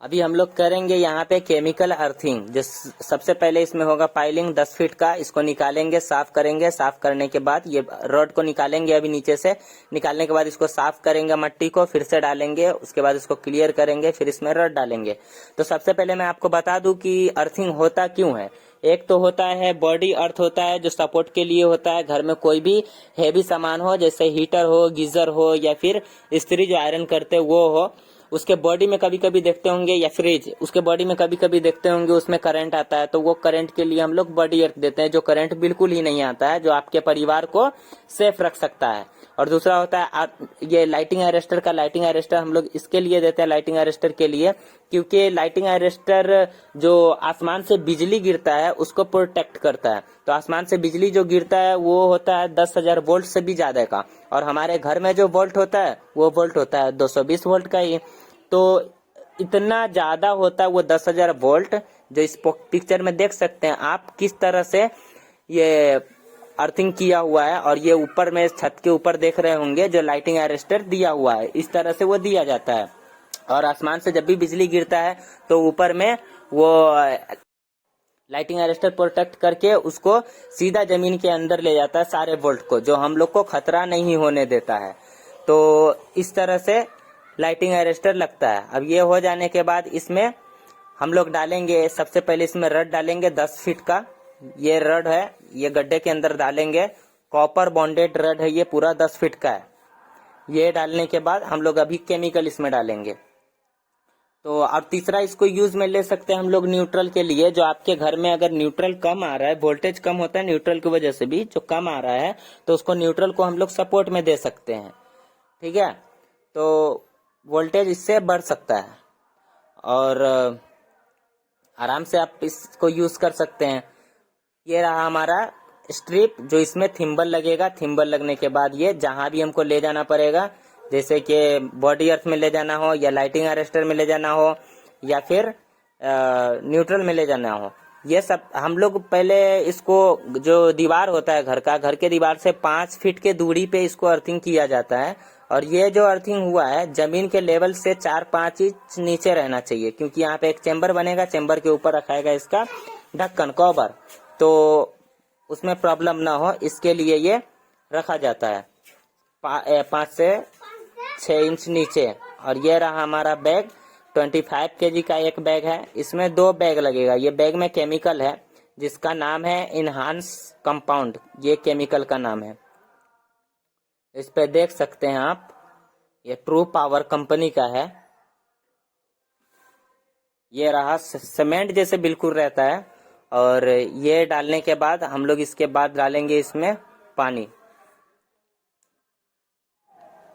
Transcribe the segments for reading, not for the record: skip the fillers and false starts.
अभी हम लोग करेंगे यहाँ पे केमिकल अर्थिंग। जो सबसे पहले इसमें होगा पाइलिंग 10 फीट का, इसको निकालेंगे, साफ करेंगे। साफ करने के बाद ये रॉड को निकालेंगे, अभी नीचे से निकालने के बाद इसको साफ करेंगे, मट्टी को फिर से डालेंगे, उसके बाद इसको क्लियर करेंगे, फिर इसमें रॉड डालेंगे। तो सबसे पहले मैं आपको बता दूं कि अर्थिंग होता क्यों है। एक तो होता है बॉडी अर्थ होता है, जो सपोर्ट के लिए होता है। घर में कोई भी हैवी सामान हो, जैसे हीटर हो, गीजर हो, या फिर स्त्री जो आयरन करते वो हो, उसके बॉडी में कभी कभी देखते होंगे, या फ्रिज, उसके बॉडी में कभी कभी देखते होंगे उसमें करंट आता है। तो वो करंट के लिए हम लोग बॉडी अर्थ देते हैं, जो करंट बिल्कुल ही नहीं आता है, जो आपके परिवार को सेफ रख सकता है। और दूसरा होता है ये लाइटिंग अरेस्टर का। लाइटिंग अरेस्टर हम लोग इसके लिए देते हैं, लाइटिंग अरेस्टर के लिए, क्योंकि लाइटिंग अरेस्टर जो आसमान से बिजली गिरता है उसको प्रोटेक्ट करता है। तो आसमान से बिजली जो गिरता है वो होता है 10,000 वोल्ट से भी ज्यादा का, और हमारे घर में जो वोल्ट होता है वो वोल्ट होता है 220 वोल्ट का ही। तो इतना ज्यादा होता है वो 10,000 वोल्ट, जो इस पिक्चर में देख सकते हैं आप किस तरह से ये अर्थिंग किया हुआ है। और ये ऊपर में छत के ऊपर देख रहे होंगे जो लाइटिंग अरेस्टर दिया हुआ है, इस तरह से वो दिया जाता है। और आसमान से जब भी बिजली गिरता है तो ऊपर में वो लाइटिंग अरेस्टर प्रोटेक्ट करके उसको सीधा जमीन के अंदर ले जाता है, सारे वोल्ट को, जो हम लोग को खतरा नहीं होने देता है। तो इस तरह से लाइटिंग अरेस्टर लगता है। अब ये हो जाने के बाद इसमें हम लोग डालेंगे, सबसे पहले इसमें रड डालेंगे 10 फीट का। ये रड है, ये गड्ढे के अंदर डालेंगे, कॉपर बॉन्डेड रड है, ये पूरा 10 फीट का है। ये डालने के बाद हम लोग अभी केमिकल इसमें डालेंगे। तो और तीसरा इसको यूज में ले सकते हैं हम लोग न्यूट्रल के लिए। जो आपके घर में अगर न्यूट्रल कम आ रहा है, वोल्टेज कम होता है न्यूट्रल की वजह से भी, जो कम आ रहा है, तो उसको न्यूट्रल को हम लोग सपोर्ट में दे सकते हैं। ठीक है, तो वोल्टेज इससे बढ़ सकता है और आराम से आप इसको यूज कर सकते हैं। ये रहा हमारा स्ट्रिप, जो इसमें थिम्बल लगेगा। थिम्बल लगने के बाद ये जहां भी हमको ले जाना पड़ेगा, जैसे कि बॉडी अर्थ में ले जाना हो, या लाइटिंग अरेस्टर में ले जाना हो, या फिर न्यूट्रल में ले जाना हो, ये सब हम लोग पहले इसको, जो दीवार होता है घर का, घर के दीवार से 5 फीट के दूरी पे इसको अर्थिंग किया जाता है। और ये जो अर्थिंग हुआ है जमीन के लेवल से 4-5 इंच नीचे रहना चाहिए, क्योंकि यहाँ पे एक चेम्बर बनेगा, चेम्बर के ऊपर रखाएगा इसका ढक्कन, कवर, तो उसमें प्रॉब्लम ना हो, इसके लिए ये रखा जाता है 5 से 6 इंच नीचे। और ये रहा हमारा बैग, 25 kg का एक बैग है। इसमें 2 बैग लगेगा। ये बैग में केमिकल है जिसका नाम है इनहांस कंपाउंड, ये केमिकल का नाम है। इस पे देख सकते हैं आप, ये ट्रू पावर कंपनी का है। ये रहा, सीमेंट जैसे बिल्कुल रहता है। और ये डालने के बाद हम लोग इसके बाद डालेंगे इसमें पानी।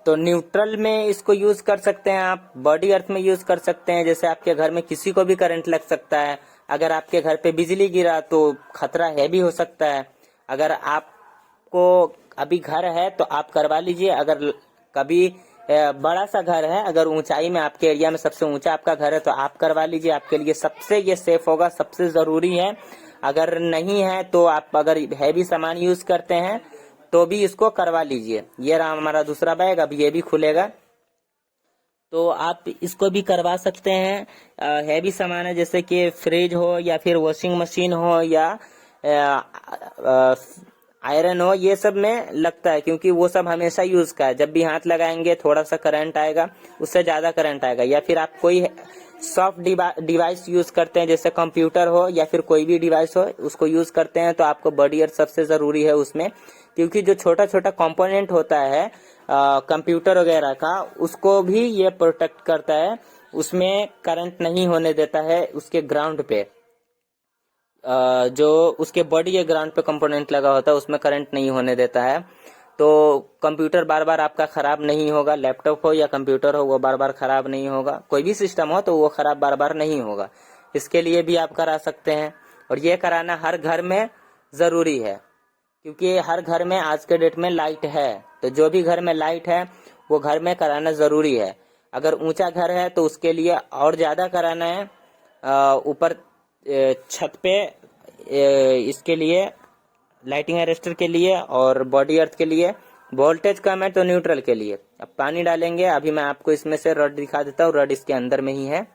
तो न्यूट्रल में इसको यूज कर सकते हैं आप, बॉडी अर्थ में यूज कर सकते हैं। जैसे आपके घर में किसी को भी करंट लग सकता है, अगर आपके घर पे बिजली गिरा तो खतरा है भी हो सकता है। अगर आपको अभी घर है तो आप करवा लीजिए। अगर कभी बड़ा सा घर है, अगर ऊंचाई में आपके एरिया में सबसे ऊंचा आपका घर है, तो आप करवा लीजिए, आपके लिए सबसे ये सेफ होगा, सबसे जरूरी है। अगर नहीं है तो आप अगर हैवी सामान यूज करते हैं तो भी इसको करवा लीजिए। ये रहा हमारा दूसरा बैग, अब ये भी खुलेगा, तो आप इसको भी करवा सकते हैं। हैवी सामान है, जैसे कि फ्रिज हो, या फिर वॉशिंग मशीन हो, या आयरन हो, ये सब में लगता है, क्योंकि वो सब हमेशा यूज का है। जब भी हाथ लगाएंगे थोड़ा सा करंट आएगा, उससे ज्यादा करंट आएगा। या फिर आप कोई सॉफ्ट डिवाइस यूज करते हैं, जैसे कंप्यूटर हो या फिर कोई भी डिवाइस हो, उसको यूज करते हैं, तो आपको बॉडी अर्थ सबसे जरूरी है उसमें, क्योंकि जो छोटा छोटा कंपोनेंट होता है कंप्यूटर वगैरह का, उसको भी ये प्रोटेक्ट करता है। उसमें करंट नहीं होने देता है, उसके ग्राउंड पे जो उसके बॉडी के ग्राउंड पे कंपोनेंट लगा होता है, उसमें करंट नहीं होने देता है। तो कंप्यूटर बार बार आपका खराब नहीं होगा, लैपटॉप हो या कंप्यूटर हो, वो बार बार खराब नहीं होगा। कोई भी सिस्टम हो तो वो खराब बार बार नहीं होगा। इसके लिए भी आप करा सकते हैं। और ये कराना हर घर में जरूरी है, क्योंकि हर घर में आज के डेट में लाइट है। तो जो भी घर में लाइट है वो घर में कराना जरूरी है। अगर ऊंचा घर है तो उसके लिए और ज्यादा कराना है। ऊपर छत पे इसके लिए लाइटिंग अरेस्टर के लिए और बॉडी अर्थ के लिए। वोल्टेज कम है तो न्यूट्रल के लिए। अब पानी डालेंगे। अभी मैं आपको इसमें से रड दिखा देता हूँ, रड इसके अंदर में ही है।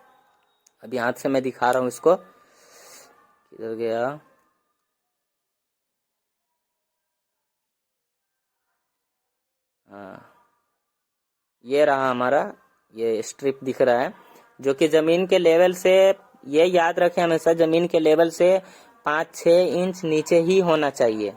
अभी हाथ से मैं दिखा रहा हूँ इसको, किधर गया। हाँ, ये रहा हमारा, ये स्ट्रिप दिख रहा है, जो कि जमीन के लेवल से, ये याद रखें हमेशा, जमीन के लेवल से 5-6 इंच नीचे ही होना चाहिए।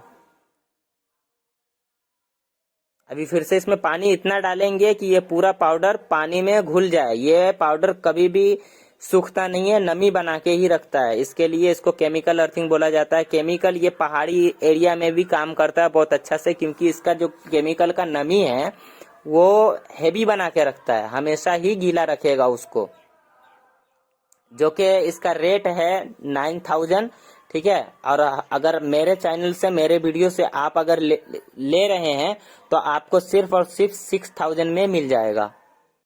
अभी फिर से इसमें पानी इतना डालेंगे कि ये पूरा पाउडर पानी में घुल जाए। ये पाउडर कभी भी सूखता नहीं है, नमी बना के ही रखता है। इसके लिए इसको केमिकल अर्थिंग बोला जाता है। केमिकल ये पहाड़ी एरिया में भी काम करता है बहुत अच्छा से, क्योंकि इसका जो केमिकल का नमी है वो हेवी बना के रखता है, हमेशा ही गीला रखेगा उसको। जो कि इसका रेट है 9000, ठीक है। और अगर मेरे चैनल से, मेरे वीडियो से आप अगर ले रहे हैं तो आपको सिर्फ और सिर्फ 6000 में मिल जाएगा।